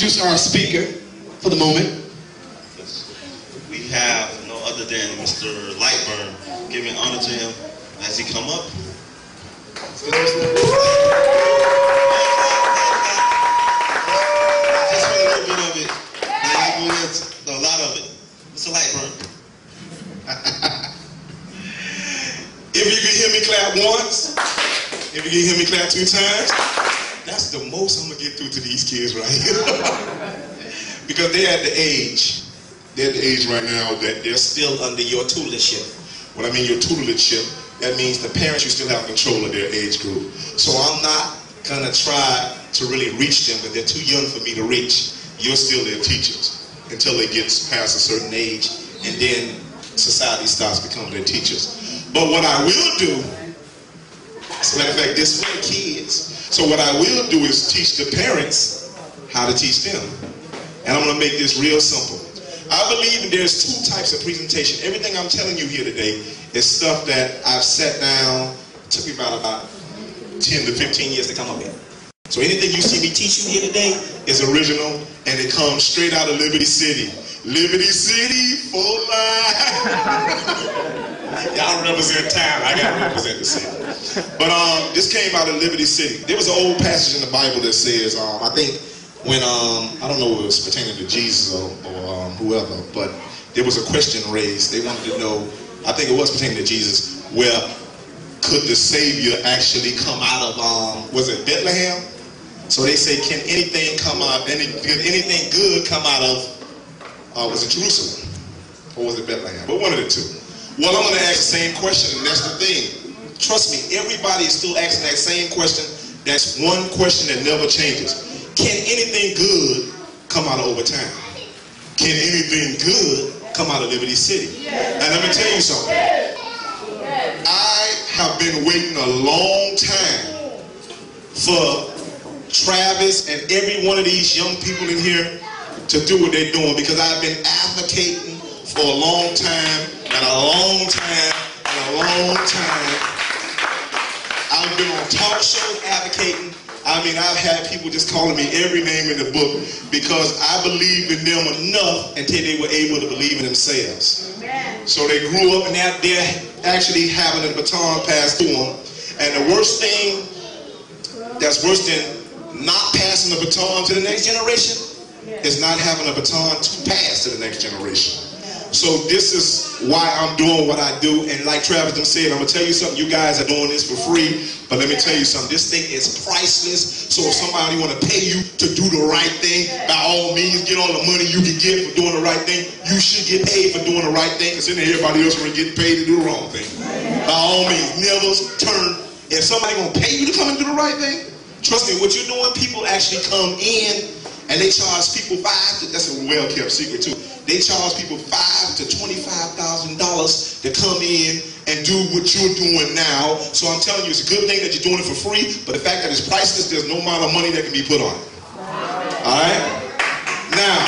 introduce our speaker for the moment. We have no other than Mr. Lightbourne. Giving honor to him as he come up. Just a little bit of it. I ain't going into a lot of it. Mr. Lightbourne. If you can hear me clap once, if you can hear me clap 2 times, that's the most I'm gonna get through to these kids right here. Because they're at the age right now that they're still under your tutorship. When I mean your tutorship, that means the parents, you still have control of their age group. So I'm not gonna try to really reach them, but they're too young for me to reach. You're still their teachers until they get past a certain age, and then society starts becoming their teachers. But what I will do, as a matter of fact, this is for the kids. So what I will do is teach the parents how to teach them. And I'm gonna make this real simple. I believe that there's 2 types of presentation. Everything I'm telling you here today is stuff that I've sat down, it took me about 10 to 15 years to come up with. So anything you see me teach you here today is original, and it comes straight out of Liberty City. Liberty City for life. Y'all represent town. I gotta represent the city. But this came out of Liberty City. There was an old passage in the Bible that says, I think when I don't know if it was pertaining to Jesus or whoever, but there was a question raised. They wanted to know, I think it was pertaining to Jesus, where could the Savior actually come out of, was it Bethlehem? So they say, can anything come out, could anything good come out of, was it Jerusalem? Or was it Bethlehem? But one of the 2. Well, I'm going to ask the same question, and that's the thing. Trust me, everybody is still asking that same question. That's one question that never changes. Can anything good come out of Overtown? Can anything good come out of Liberty City? And let me tell you something. I have been waiting a long time for Travis and every one of these young people in here to do what they're doing, because I've been advocating for a long time and a long time and a long time. I've been on talk shows advocating. I mean, I've had people just calling me every name in the book because I believed in them enough until they were able to believe in themselves. Amen. So they grew up and they're actually having a baton passed to them. And the worst thing that's worse than not passing the baton to the next generation is not having a baton to pass to the next generation. So this is why I'm doing what I do. And like Travis said, I'm going to tell you something. You guys are doing this for free. But let me tell you something. This thing is priceless. So if somebody want to pay you to do the right thing, by all means, get all the money you can get for doing the right thing. You should get paid for doing the right thing, because then everybody else will get paid to do the wrong thing. By all means, never turn. If somebody going to pay you to come and do the right thing, trust me, what you're doing, people actually come in and they charge people that's a well-kept secret too. They charge people $5,000 to $25,000 to come in and do what you're doing now. So I'm telling you, it's a good thing that you're doing it for free, but the fact that it's priceless, there's no amount of money that can be put on it. All right? Now,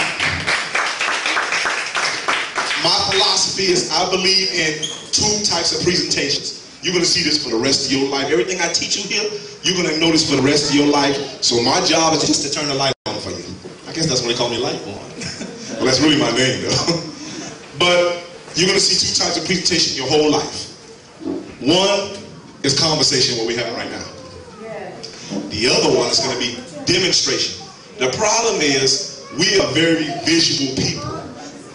my philosophy is I believe in 2 types of presentations. You're going to see this for the rest of your life. Everything I teach you here, you're going to know this for the rest of your life. So my job is just to turn the light on for you. I guess that's why they call me Lightbourne. Well, that's really my name, though. But you're going to see 2 types of presentation your whole life. One is conversation, what we're having right now. The other one is going to be demonstration. The problem is we are very visual people.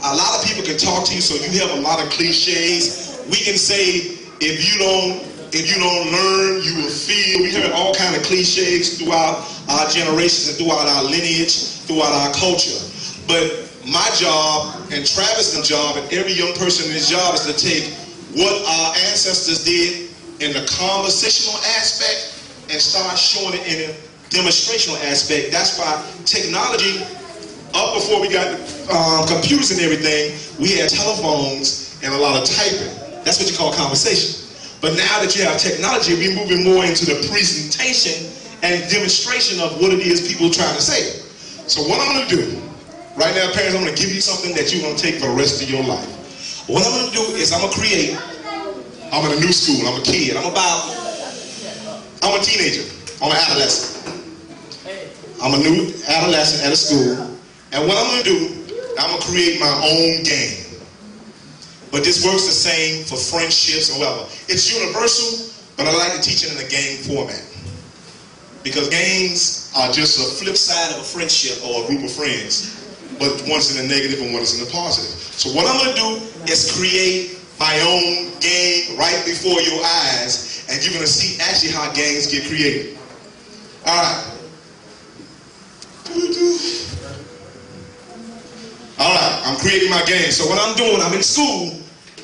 A lot of people can talk to you, so you have a lot of cliches. We can say, if you don't learn, you will feel. We heard all kinds of cliches throughout our generations and throughout our lineage, throughout our culture. But my job and Travis' job and every young person in his job is to take what our ancestors did in the conversational aspect and start showing it in a demonstrational aspect. That's why technology, up before we got computers and everything, we had telephones and a lot of typing. That's what you call conversation. But now that you have technology, we're moving more into the presentation and demonstration of what it is people are trying to say. So what I'm going to do, right now, parents, I'm going to give you something that you're going to take for the rest of your life. What I'm going to do is I'm going to create, I'm in a new school, I'm a kid, I'm a teenager, I'm an adolescent. I'm a new adolescent at a school, and what I'm going to do, I'm going to create my own game. But this works the same for friendships or whatever. It's universal, but I like to teach it in a game format. Because games are just a flip side of a friendship or a group of friends, but one's in the negative and one is in the positive. So what I'm going to do is create my own game right before your eyes, and you're going to see actually how games get created. All right. All right, I'm creating my game. So what I'm doing, I'm in school,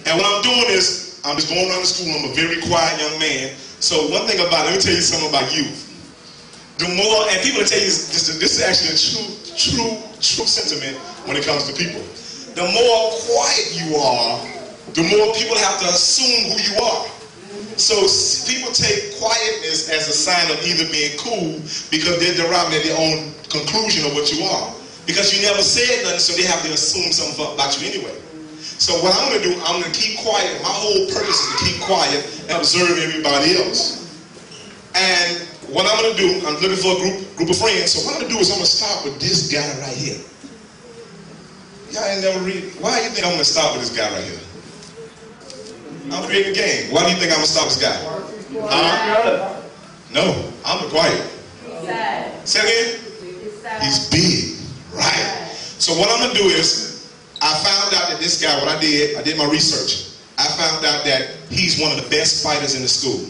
and what I'm doing is I'm just going around the school. I'm a very quiet young man. So one thing about, let me tell you something about youth. The more, and people will tell you this is actually a true sentiment when it comes to people. The more quiet you are, the more people have to assume who you are. So people take quietness as a sign of either being cool because they're deriving their own conclusion of what you are. Because you never said nothing, so they have to assume something about you anyway. So what I'm going to do, I'm going to keep quiet. My whole purpose is to keep quiet and observe everybody else. And what I'm going to do, I'm looking for a group of friends. So what I'm going to do is I'm going to start with this guy right here. Y'all ain't never read. Why do you think I'm going to start with this guy right here? I'm creating a game. Why do you think I'm going to stop this guy? No, I'm the quiet. Say again? He's big. Right. So what I'm going to do is, I found out that this guy, what I did my research. I found out that he's one of the best fighters in the school.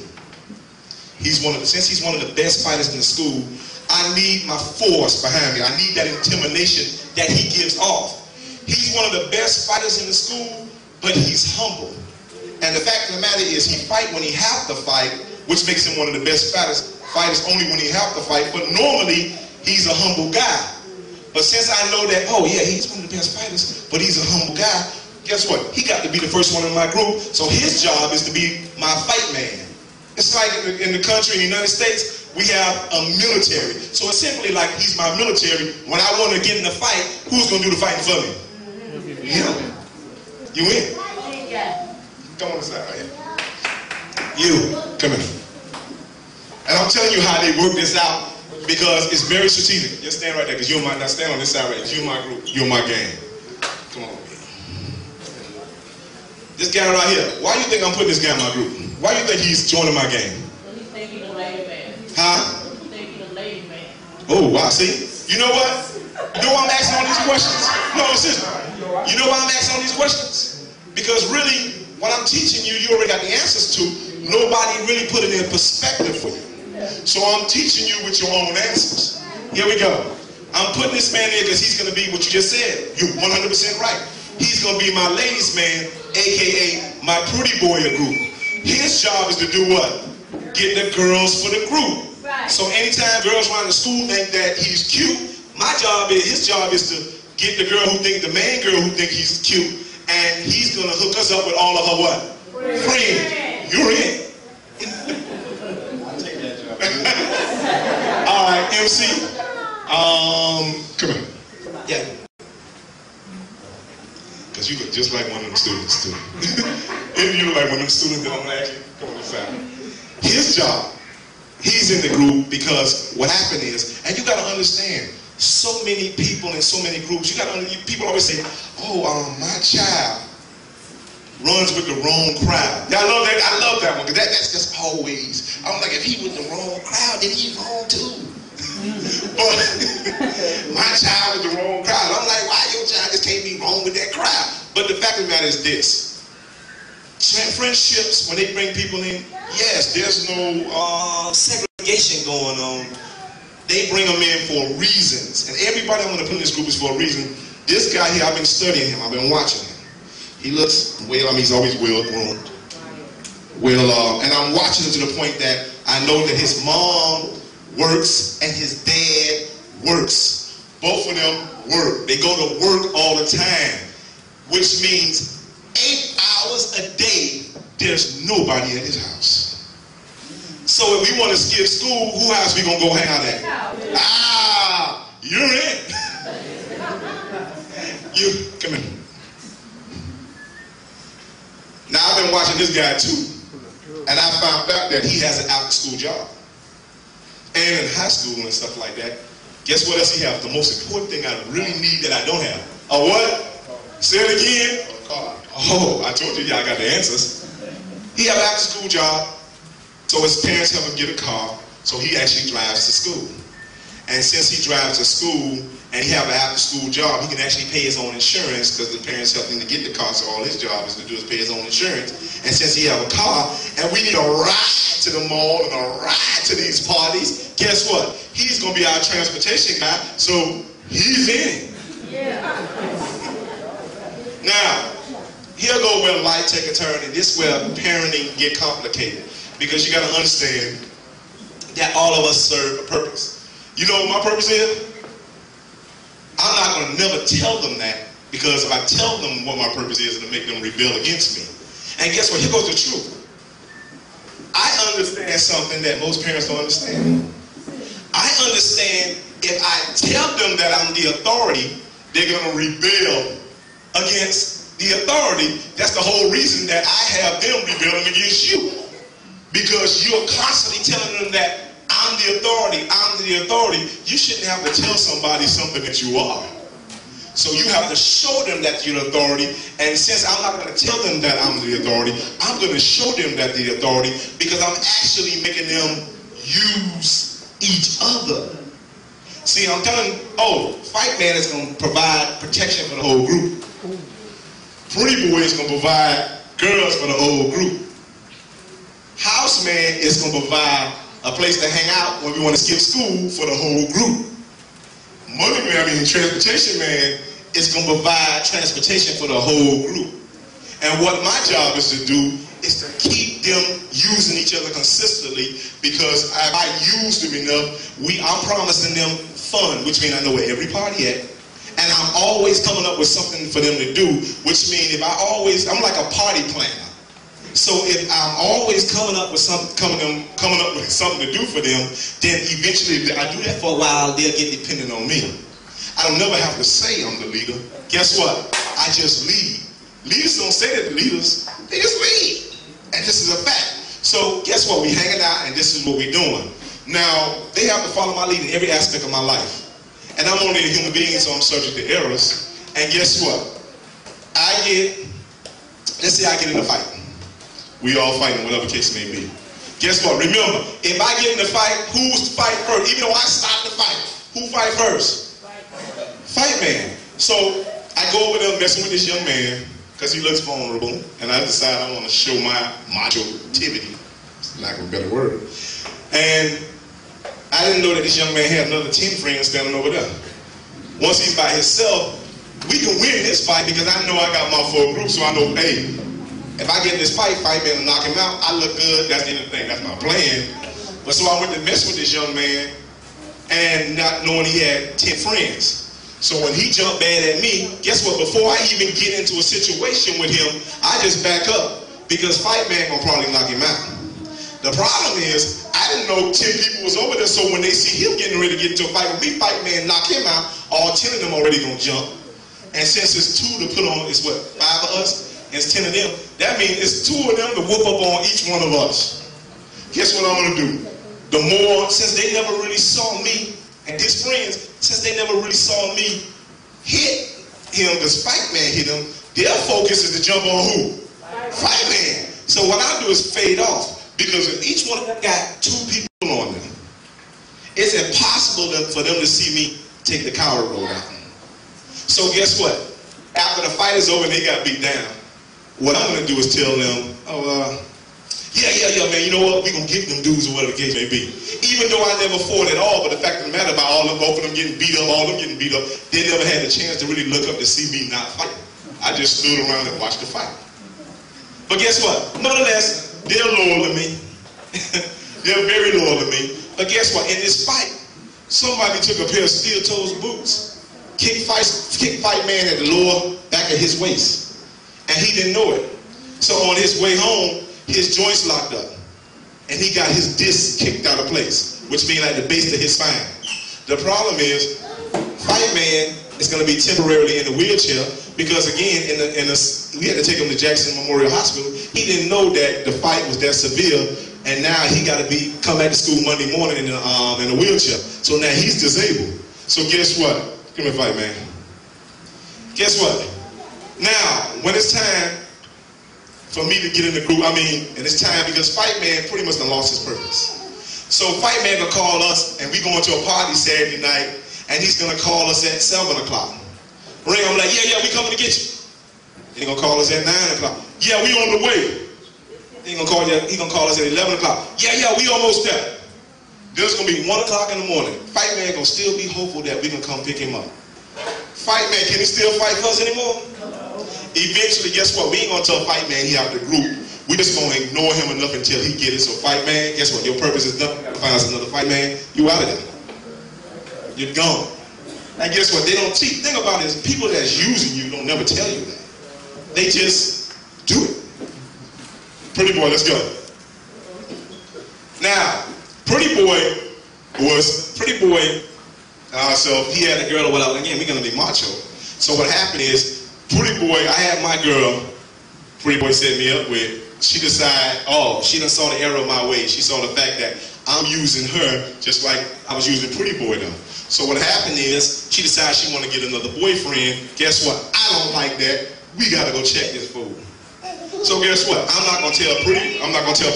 Since he's one of the best fighters in the school, I need my force behind me. I need that intimidation that he gives off. He's one of the best fighters in the school, but he's humble. And the fact of the matter is, he fight when he have to fight, which makes him one of the best fighters only when he have to fight. But normally, he's a humble guy. But since I know that, oh yeah, he's one of the best fighters, but he's a humble guy, guess what? He got to be the first one in my group, so his job is to be my fight man. It's like in the country, in the United States, we have a military. So it's simply like he's my military. When I want to get in a fight, who's going to do the fighting for me? Him. You in? Come on inside right here. You, come in. And I'm telling you how they work this out because it's very strategic. Just stand right there because you're my, now stand on this side right here. You're my group. You're my game. Come on. This guy right here, why do you think I'm putting this guy in my group? Why do you think he's joining my game? He think he's a lady man. Huh? He think he's a lady man. Oh, wow, see? You know what? You know why I'm asking all these questions? No, listen. You know why I'm asking all these questions? Because really, what I'm teaching you, you already got the answers to. Nobody really put it in perspective for you. So I'm teaching you with your own answers. Here we go. I'm putting this man there because he's going to be what you just said. You're 100% right. He's going to be my ladies man, a.k.a. my pretty boy group. His job is to do what? Get the girls for the group. Right. So anytime girls around the school think that he's cute, his job is to get the girl who think, the main girl who think he's cute, and he's going to hook us up with all of her what? Friends. You're in. I'll take that job. All right, MC. Come here. Yeah. Because you look just like one of them students too. If you look like one of them students, then I'm going to ask you, come on inside. His job, he's in the group because what happened is, and you got to understand, so many people in so many groups, people always say, oh, my child runs with the wrong crowd. Y'all love that? I love that one, because that's just always, I'm like, if he with the wrong crowd, then he's wrong too. But my child with the wrong crowd. I'm like, why your child just can't be wrong with that crowd? But the fact of the matter is this. Friendships, when they bring people in, yes, there's no segregation going on. They bring them in for reasons. And everybody I'm going to put in this group is for a reason. This guy here, I've been studying him. I've been watching him. He looks, well, I mean, he's always well-groomed. And I'm watching him to the point that I know that his mom works and his dad works. Both of them work. They go to work all the time, which means 8 hours a day, there's nobody at his house. So if we want to skip school, who house we going to go hang out at? Ah, you're in. You, come in. Now I've been watching this guy too, and I found out that he has an after-school job. And in high school and stuff like that, Guess what else he has? The most important thing I really need that I don't have. A what? Say it again. A car. Oh, I told you y'all got the answers. He have an after-school job, so his parents help him get a car, so he actually drives to school. And since he drives to school and he have an after-school job, he can actually pay his own insurance because the parents help him to get the car, so all his job is to do is pay his own insurance. And since he have a car and we need a ride to the mall and a ride to these parties, guess what? He's going to be our transportation guy, so he's in. Yeah. Now, here go where life take a turn, and this is where parenting get complicated. Because you got to understand that all of us serve a purpose. You know what my purpose is? I'm not going to never tell them that, because if I tell them what my purpose is, it'll make them rebel against me. And guess what? Here goes the truth. I understand something that most parents don't understand. I understand if I tell them that I'm the authority, they're going to rebel against the authority. That's the whole reason that I have them rebelling against you. Because you're constantly telling them that I'm the authority, I'm the authority. You shouldn't have to tell somebody something that you are. So you have to show them that you're the authority. And since I'm not going to tell them that I'm the authority, I'm going to show them that the authority, because I'm actually making them use each other. See, I'm telling, Fight Man is going to provide protection for the whole group. Pretty Boy is going to provide girls for the whole group. House Man is going to provide a place to hang out when we want to skip school for the whole group. Transportation Man is going to provide transportation for the whole group. And what my job is to do is to keep them using each other consistently, because if I use them enough, I'm promising them fun, which means I know where every party at. And I'm always coming up with something for them to do, which means I'm like a party planner. So if I'm always coming up with something to do for them, then eventually I do that for a while, they'll get dependent on me. I don't never have to say I'm the leader. Guess what? I just lead. Leaders don't say they're the leaders, they just lead. And this is a fact. So guess what? We hanging out and this is what we're doing. Now, they have to follow my lead in every aspect of my life. And I'm only a human being, so I'm subject to errors. And guess what? Let's say I get in a fight. We all fighting, whatever case may be. Guess what? Remember, if I get in the fight, who's fight first? Even though I stop the fight, who fight first? Fight Man. So I go over there messing with this young man because he looks vulnerable, and I decide I want to show my macho-tivity, lack of a better word. And I didn't know that this young man had another 10 friends standing over there. Once he's by himself, we can win this fight because I know I got my full group, so I know, hey, if I get in this fight Man and knock him out, I look good, that's the end of the thing, that's my plan. But so I went to mess with this young man, and not knowing he had 10 friends. So when he jumped bad at me, guess what? Before I even get into a situation with him, I just back up, because Fight Man gonna probably knock him out. The problem is, I didn't know 10 people was over there, so when they see him getting ready to get into a fight with me, Fight Man knock him out, all 10 of them already gonna jump. And since it's 2 to put on, it's what, 5 of us? It's 10 of them. That means it's 2 of them to whoop up on each one of us. Guess what I'm gonna do? The more, since they never really saw me, and his friends, since they never really saw me hit him, because Fight Man hit him, their focus is to jump on who? Fight Man. So what I do is fade off, because if each one of them got 2 people on them, it's impossible for them to see me take the coward road out. So guess what? After the fight is over and they got beat down, what I'm going to do is tell them, yeah, man, you know what? We're going to get them dudes or whatever the case may be. Even though I never fought at all, but the fact of the matter about both of them getting beat up, they never had the chance to really look up to see me not fight. I just stood around and watched the fight. But guess what? Nonetheless, they're loyal to me. They're very loyal to me. But guess what? In this fight, somebody took a pair of steel-toed boots, kicked Fight Man at the lower back of his waist. And he didn't know it. So on his way home, his joints locked up. And he got his disc kicked out of place, which means at the base of his spine. The problem is, Fight Man is going to be temporarily in the wheelchair because, again, we had to take him to Jackson Memorial Hospital. He didn't know that the fight was that severe, and now he got to come back to school Monday morning in a wheelchair. So now he's disabled. So guess what? Give me a fight, man. Guess what? Now, when it's time for me to get in the group, and it's time because Fight Man pretty much done lost his purpose. So Fight Man gonna call us, and we going to a party Saturday night, and he's gonna call us at 7 o'clock. Ring, I'm like, yeah, we coming to get you. He gonna call us at 9 o'clock. Yeah, we on the way. He gonna call us at 11 o'clock. Yeah, we almost there. Then it's gonna be 1 o'clock in the morning. Fight Man gonna still be hopeful that we can come pick him up. Fight Man, can he still fight for us anymore? Eventually, guess what? We ain't gonna tell Fight Man he out the group. We just gonna ignore him enough until he get it. So Fight Man, guess what? Your purpose is done. Find us another Fight Man. You out of there. You're gone. And guess what? They don't cheat. Think about it. People that's using you don't never tell you that. They just do it. Pretty Boy, let's go. Now, Pretty Boy, so he had a girl or whatever. Again, we're gonna be macho. So what happened is, Pretty Boy, I had my girl, Pretty Boy set me up with, she decided, she done saw the error of my ways. She saw the fact that I'm using her just like I was using Pretty Boy though. So what happened is, she decided she want to get another boyfriend. Guess what? I don't like that. We gotta go check this fool. So guess what? I'm not gonna tell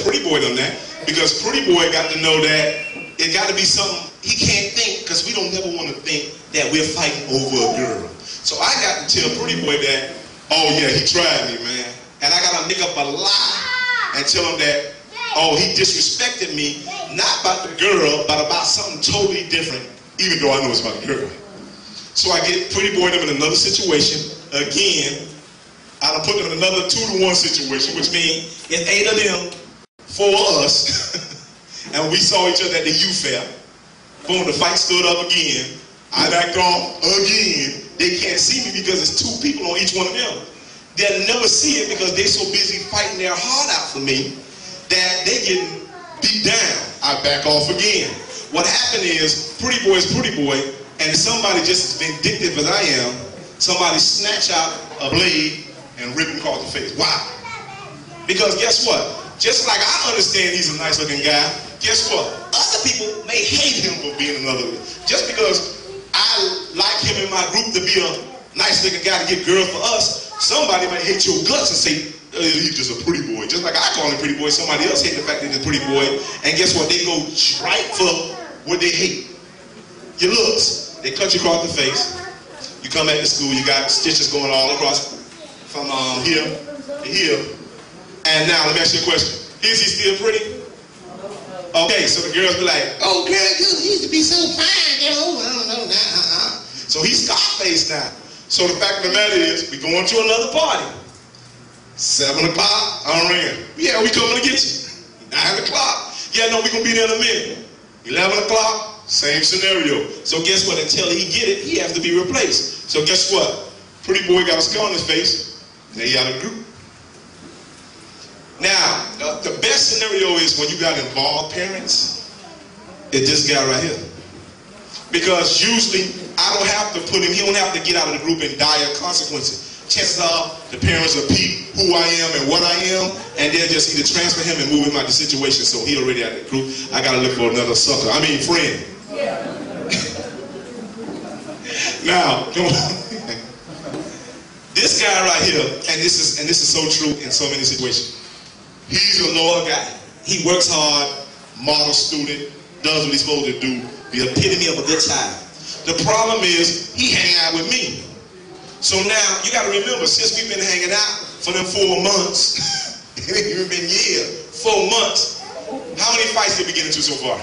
Pretty Boy them that, because Pretty Boy got to know that it got to be something he can't think, because we don't never want to think that we're fighting over a girl. So I got to tell Pretty Boy that, he tried me, man. And I got to make up a lie and tell him that, he disrespected me, not about the girl, but about something totally different, even though I know it's about the girl. So I get Pretty Boy them in another situation. Again, I done put them in another 2-to-1 situation, which means it's 8 of them, 4 of us. And we saw each other at the youth fair. Boom, the fight stood up again. I backed off again. They can't see me because it's 2 people on each one of them. They'll never see it because they're so busy fighting their heart out for me that they getting beat down. I back off again. What happened is, Pretty Boy is Pretty Boy, and somebody just as vindictive as I am, somebody snatch out a blade and rip him across the face. Why? Because guess what? Just like I understand he's a nice looking guy, guess what? Other people may hate him for being another. Just because I like him in my group to be a nice looking guy to get girls for us, somebody might hate your guts and say, he's just a pretty boy. Just like I call him pretty boy, somebody else hate the fact that he's a pretty boy. And guess what? They go right for what they hate. Your looks. They cut you across the face. You come back to school, you got stitches going all across from here to here. And now, let me ask you a question. Is he still pretty? Okay, so the girls be like, oh, girl, you used to be so fine, you know. So he's Scarface now. So the fact of the matter is, we going to another party. 7 o'clock, I'm ringing. Yeah, we coming to get you. 9 o'clock. Yeah, no, we going to be there in a minute. 11 o'clock, same scenario. So guess what? Until he get it, he has to be replaced. So guess what? Pretty Boy got a scar on his face. Now he out of the group. Now, the best scenario is when you got involved parents. It's this guy right here. Because usually, I don't have to put him, he don't have to get out of the group in dire consequences. Chances are, the parents will peep who I am and what I am, and they'll just either transfer him and move him out of the situation, so he already out of the group. I gotta look for another sucker. I mean, friend. Yeah. Now, come on. This guy right here, and this is so true in so many situations. He's a loyal guy. He works hard, model student, does what he's supposed to do, the epitome of a good child. The problem is, he hang out with me. So now, you gotta remember, since we've been hanging out for them 4 months, it ain't even been years, 4 months, how many fights did we get into so far?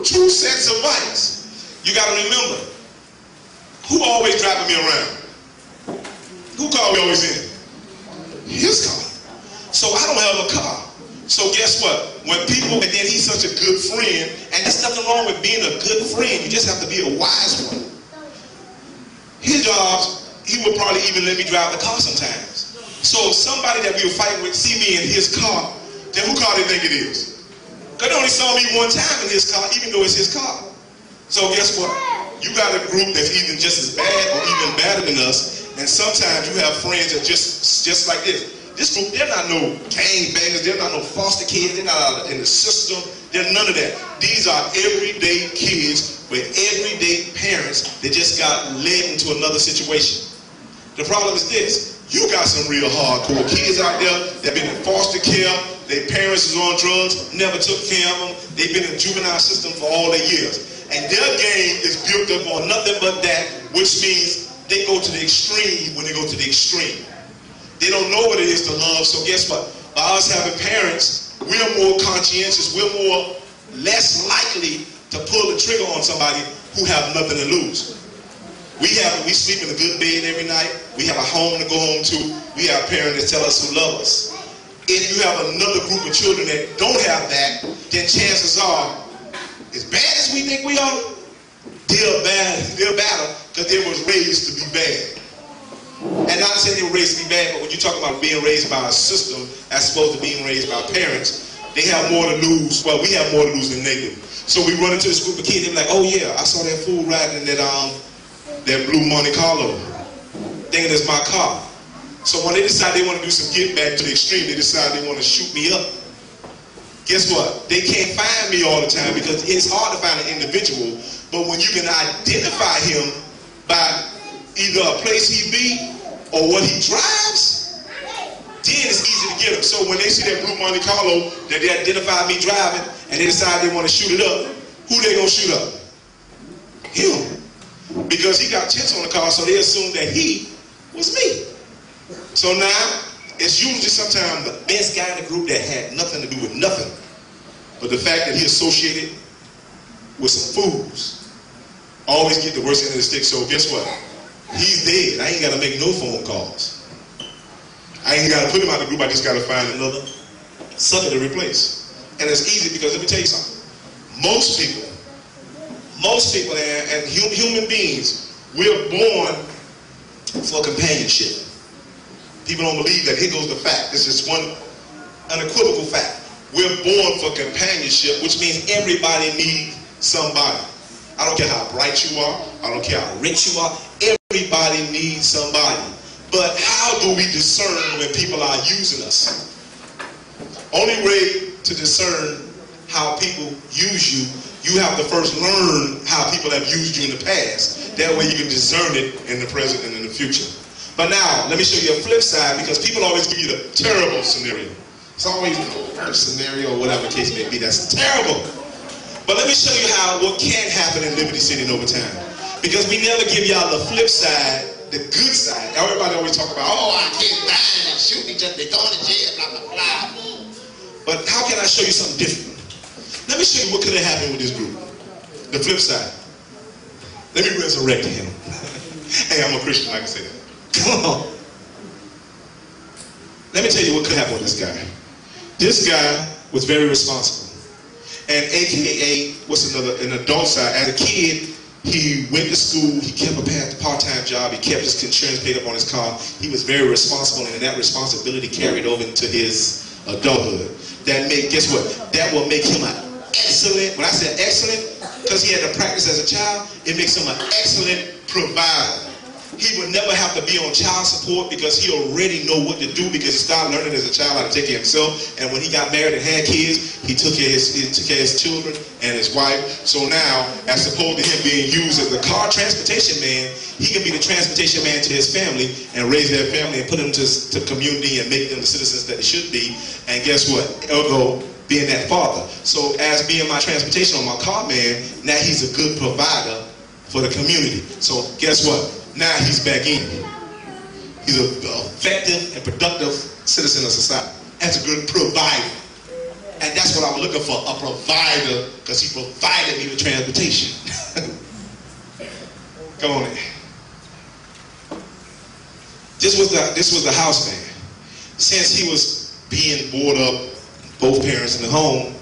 2 sets of fights. You gotta remember, who always driving me around? Who car we always in? His car. So I don't have a car. So guess what? When people, and then he's such a good friend, and there's nothing wrong with being a good friend, you just have to be a wise one. His jobs, he would probably even let me drive the car sometimes. So if somebody that we were fighting with see me in his car, then who car they think it is? Because they only saw me 1 time in his car, even though it's his car. So guess what? You got a group that's even just as bad or even badder than us, and sometimes you have friends that just like this. This group, they're not no gangbangers, they're not no foster kids, they're not in the system, they're none of that. These are everyday kids with everyday parents that just got led into another situation. The problem is this: you got some real hardcore kids out there that been in foster care, their parents is on drugs, never took care of them, they've been in the juvenile system for all their years. And their game is built up on nothing but that, which means they go to the extreme when they go to the extreme. They don't know what it is to love, so guess what? By us having parents, we're more conscientious, we're less likely to pull the trigger on somebody who have nothing to lose. We sleep in a good bed every night. We have a home to go home to. We have parents that tell us who love us. If you have another group of children that don't have that, then chances are, as bad as we think we are, they're bad because they was raised to be bad. And not saying they were raised to be bad, but when you talk about being raised by a system as opposed to being raised by parents, they have more to lose. Well, we have more to lose than they do. So we run into this group of kids, they're like, oh yeah, I saw that fool riding in that blue Monte Carlo, thinking it's my car. So when they decide they want to do some get back to the extreme, they decide they want to shoot me up. Guess what? They can't find me all the time because it's hard to find an individual, but when you can identify him by either a place he be or what he drives, then it's easy to get him. So when they see that blue Monte Carlo that they identify me driving and they decide they want to shoot it up, who they gonna shoot up? Him. Because he got tents on the car, so they assume that he was me. So now, it's usually sometimes the best guy in the group that had nothing to do with nothing. But the fact that he associated with some fools always get the worst end of the stick. So guess what? He's dead. I ain't got to make no phone calls. I ain't got to put him out of the group. I just got to find another sucker to replace. And it's easy because let me tell you something. Most people and human beings, we're born for companionship. People don't believe that. Here goes the fact. This is one unequivocal fact. We're born for companionship, which means everybody needs somebody. I don't care how bright you are. I don't care how rich you are. Everybody needs somebody. But how do we discern when people are using us? Only way to discern how people use you, you have to first learn how people have used you in the past. That way you can discern it in the present and in the future. But now, let me show you a flip side, because people always give you the terrible scenario. It's always the worst scenario, or whatever the case may be, that's terrible. But let me show you what can happen in Liberty City over time. Because we never give y'all the flip side, the good side. Everybody always talk about, oh, I can't die and shoot each other, they throw in jail, blah, blah, blah. But how can I show you something different? Let me show you what could have happened with this group. The flip side. Let me resurrect him. Hey, I'm a Christian, I can say that. Come on. Let me tell you what could happen with this guy. This guy was very responsible. And AKA, an adult side, as a kid, he went to school, he kept a part-time job, he kept his insurance paid up on his car. He was very responsible, and that responsibility carried over into his adulthood. Guess what? That will make him an excellent, when I say excellent, because he had to practice as a child, it makes him an excellent provider. He would never have to be on child support because he already know what to do, because he started learning as a child how to take care of himself. And when he got married and had kids, he took care of his children and his wife. So now, as opposed to him being used as a car transportation man, he can be the transportation man to his family and raise their family and put them to the community and make them the citizens that they should be. And guess what? Ergo, being that father. So as being my transportation on my car man, now he's a good provider for the community. So guess what? Now he's back in. He's an effective and productive citizen of society. That's a good provider. And that's what I'm looking for, a provider, because he provided me with transportation. Come on in. This was the house man. Since he was being brought up, both parents in the home,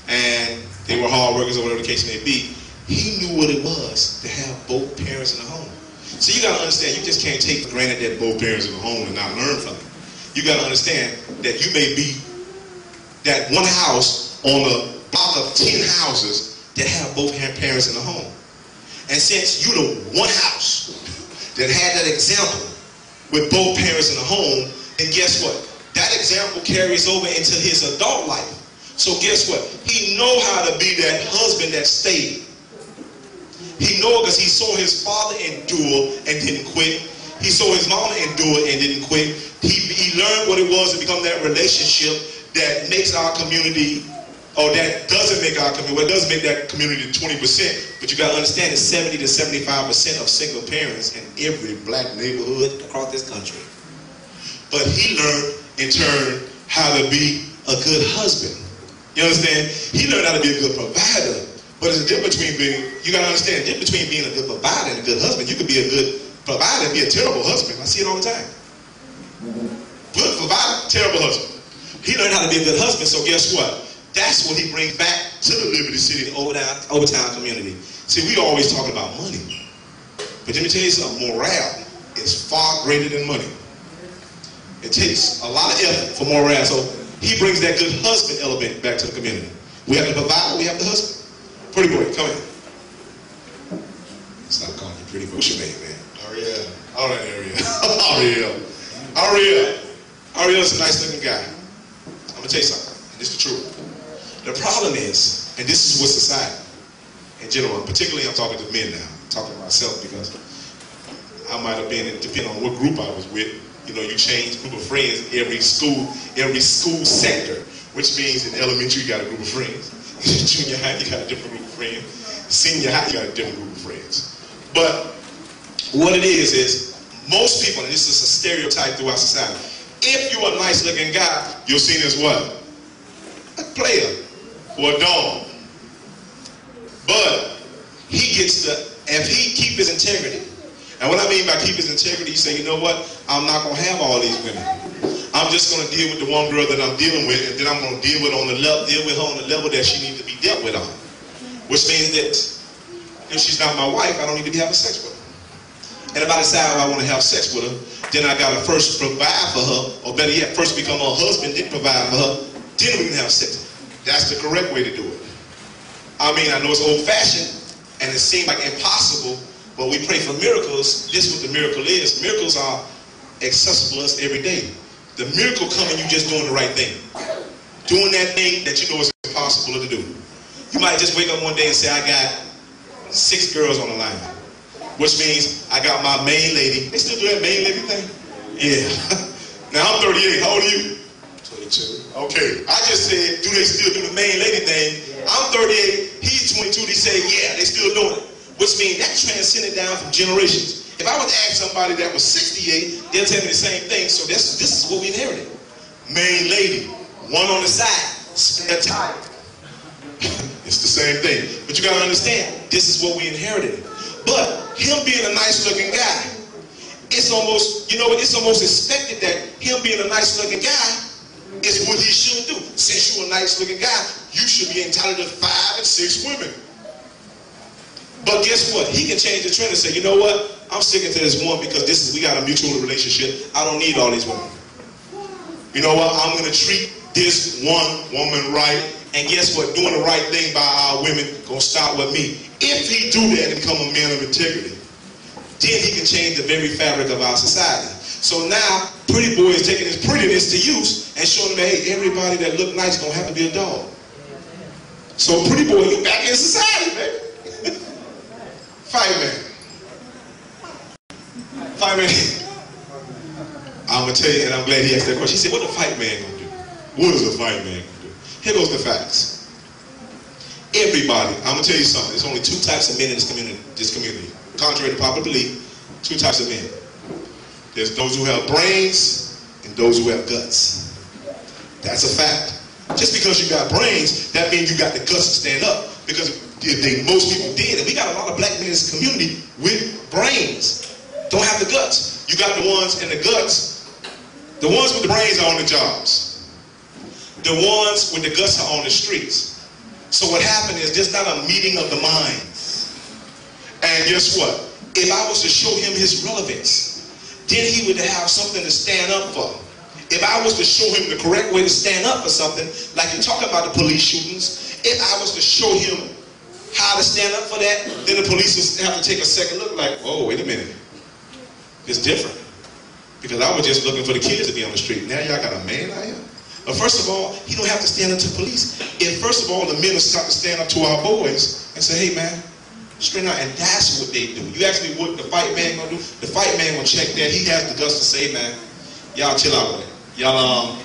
and they were hard workers or whatever the case may be, he knew what it was to have both parents in the home. So you got to understand, you just can't take for granted that both parents are at home and not learn from it. You got to understand that you may be that one house on a block of 10 houses that have both parents in the home. And since you're the one house that had that example with both parents in the home, then guess what? That example carries over into his adult life. So guess what? He know how to be that husband that stayed. He know it because he saw his father endure and didn't quit. He saw his mama endure and didn't quit. He learned what it was to become that relationship that makes our community, or that doesn't make our community, well, it doesn't make that community 20%, but you got to understand it's 70 to 75% of single parents in every black neighborhood across this country. But he learned, in turn, how to be a good husband. You understand? He learned how to be a good provider. But there's a difference between being, you got to understand, the difference between being a good provider and a good husband. You could be a good provider and be a terrible husband. I see it all the time. Good provider, terrible husband. He learned how to be a good husband, so guess what? That's what he brings back to the Liberty City, the Overtown community. See, we always talking about money. But let me tell you something, morale is far greater than money. It takes a lot of effort for morale, so he brings that good husband element back to the community. We have the provider, we have the husband. Pretty boy, come here. Stop calling you pretty boy. What's your name, man? Ariel. All right, Ariel. Ariel's a nice looking guy. I'm gonna tell you something. This is the truth. The problem is, and this is what society in general, particularly I'm talking to men now, I'm talking to myself because I might have been, depending on what group I was with, you know, you change group of friends every school sector, which means in elementary you got a group of friends. Junior high you got a different group of friends. Senior high you got a different group of friends. But what it is most people, and this is a stereotype throughout society, if you're a nice looking guy, you're seen as what? A player or a dog. But he gets to, if he keep his integrity, and what I mean by keep his integrity, you say, you know what, I'm not going to have all these women. I'm just going to deal with the one girl that I'm dealing with, and then I'm going to deal with her on the level that she needs to be dealt with on. Which means that if she's not my wife, I don't need to be having sex with her. And if I decide I want to have sex with her, then I got to first provide for her, or better yet, first become her husband, then provide for her, then we can have sex. That's the correct way to do it. I mean, I know it's old-fashioned, and it seems like impossible, but we pray for miracles. This is what the miracle is. Miracles are accessible to us every day. The miracle comes when you just doing the right thing. Doing that thing that you know is impossible to do. You might just wake up one day and say, I got 6 girls on the line. Which means I got my main lady. They still do that main lady thing? Yeah. Now I'm 38. How old are you? 22. Okay. I just said, do they still do the main lady thing? I'm 38. He's 22. They say, yeah, they still doing it. Which means that transcended down from generations. If I was to ask somebody that was 68, they'll tell me the same thing. So this is what we inherited. Main lady, one on the side, spare tire. It's the same thing. But you got to understand, this is what we inherited. But him being a nice looking guy, it's almost, you know, it's almost expected that him being a nice looking guy is what he should do. Since you're a nice looking guy, you should be entitled to 5 and 6 women. But guess what? He can change the trend and say, you know what? I'm sticking to this one because we got a mutual relationship. I don't need all these women. You know what? I'm going to treat this one woman right. And guess what? Doing the right thing by our women going to start with me. If he do that and become a man of integrity, then he can change the very fabric of our society. So now, Pretty Boy is taking his prettiness to use and showing them, hey, everybody that look nice don't have to be a dog. So Pretty Boy, you back in society, baby. Fight man. Fight man. I'm going to tell you, and I'm glad he asked that question. He said, what the fight man going to do? What is a fight man going to do? Here goes the facts. Everybody, I'm going to tell you something. There's only 2 types of men in this community. Contrary to popular belief, 2 types of men. There's those who have brains and those who have guts. That's a fact. Just because you got brains, that means you got the guts to stand up. Because most people did, and we got a lot of black men in this community with brains, don't have the guts. You got the ones in the guts. The ones with the brains are on the jobs. The ones with the guts are on the streets. So what happened is there's not a meeting of the minds. And guess what? If I was to show him his relevance, then he would have something to stand up for. If I was to show him the correct way to stand up for something, like you're talking about the police shootings, if I was to show him how to stand up for that, then the police would have to take a second look like, oh, wait a minute. It's different. Because I was just looking for the kids to be on the street. Now y'all got a man out here? But first of all, he don't have to stand up to police. If first of all, the men will start to stand up to our boys and say, hey man, Straight out, and that's what they do. You ask me what the fight man gonna do? The fight man gonna check that. He has the guts to say, man, y'all chill out with it. Y'all,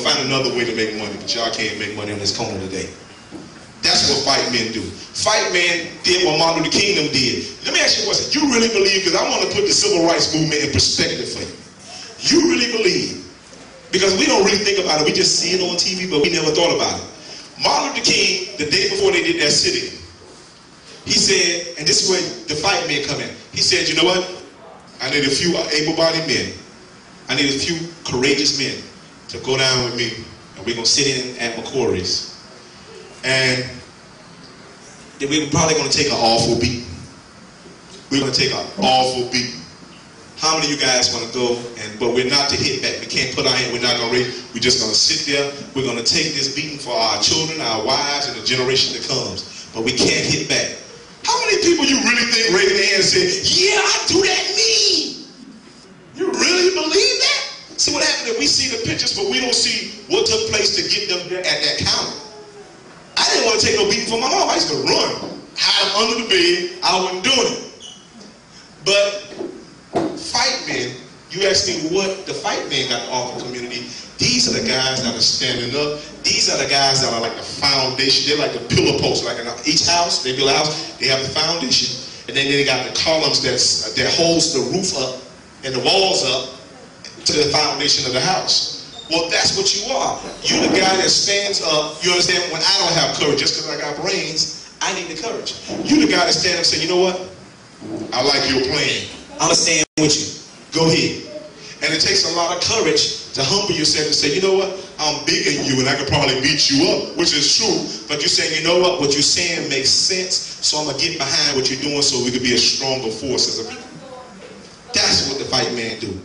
find another way to make money, but y'all can't make money on this corner today. That's what fight men do. Fight men did what Martin Luther King did. Let me ask you a question. You really believe, because I want to put the civil rights movement in perspective for you. You really believe, because we don't really think about it, we just see it on TV, but we never thought about it. Martin Luther King, the day before they did that sitting, he said, and this is where the fight men come in. He said, you know what? I need a few able-bodied men. I need a few courageous men to go down with me, and we're going to sit in at McCory's. And then we're probably going to take an awful beat. We're going to take an awful beat. How many of you guys want to go? But we're not to hit back. We can't put our hand. We're not going to raise. We're just going to sit there. We're going to take this beating for our children, our wives, and the generation that comes. But we can't hit back. How many people you really think raise their hand and say, yeah, I do that me? You really believe that? See what happened is we see the pictures, but we don't see what took place to get them there at that counter. I didn't want to take no beating from my mom. I used to run, hide under the bed. I wasn't doing it. But fight men, you ask me what the fight men got to offer the community. These are the guys that are standing up. These are the guys that are like the foundation. They're like the pillar posts. Like in each house, they build a house, they have the foundation. And then they got the columns that holds the roof up and the walls up to the foundation of the house. Well, that's what you are. You're the guy that stands up. You understand? When I don't have courage, just because I got brains, I need the courage. You're the guy that stands up and say, you know what? I like your plan. I'm going to stand with you. Go ahead. And it takes a lot of courage to humble yourself and say, you know what? I'm bigger than you and I could probably beat you up, which is true. But you're saying, you know what? What you're saying makes sense, so I'm going to get behind what you're doing so we could be a stronger force as a people. That's what the fight man do.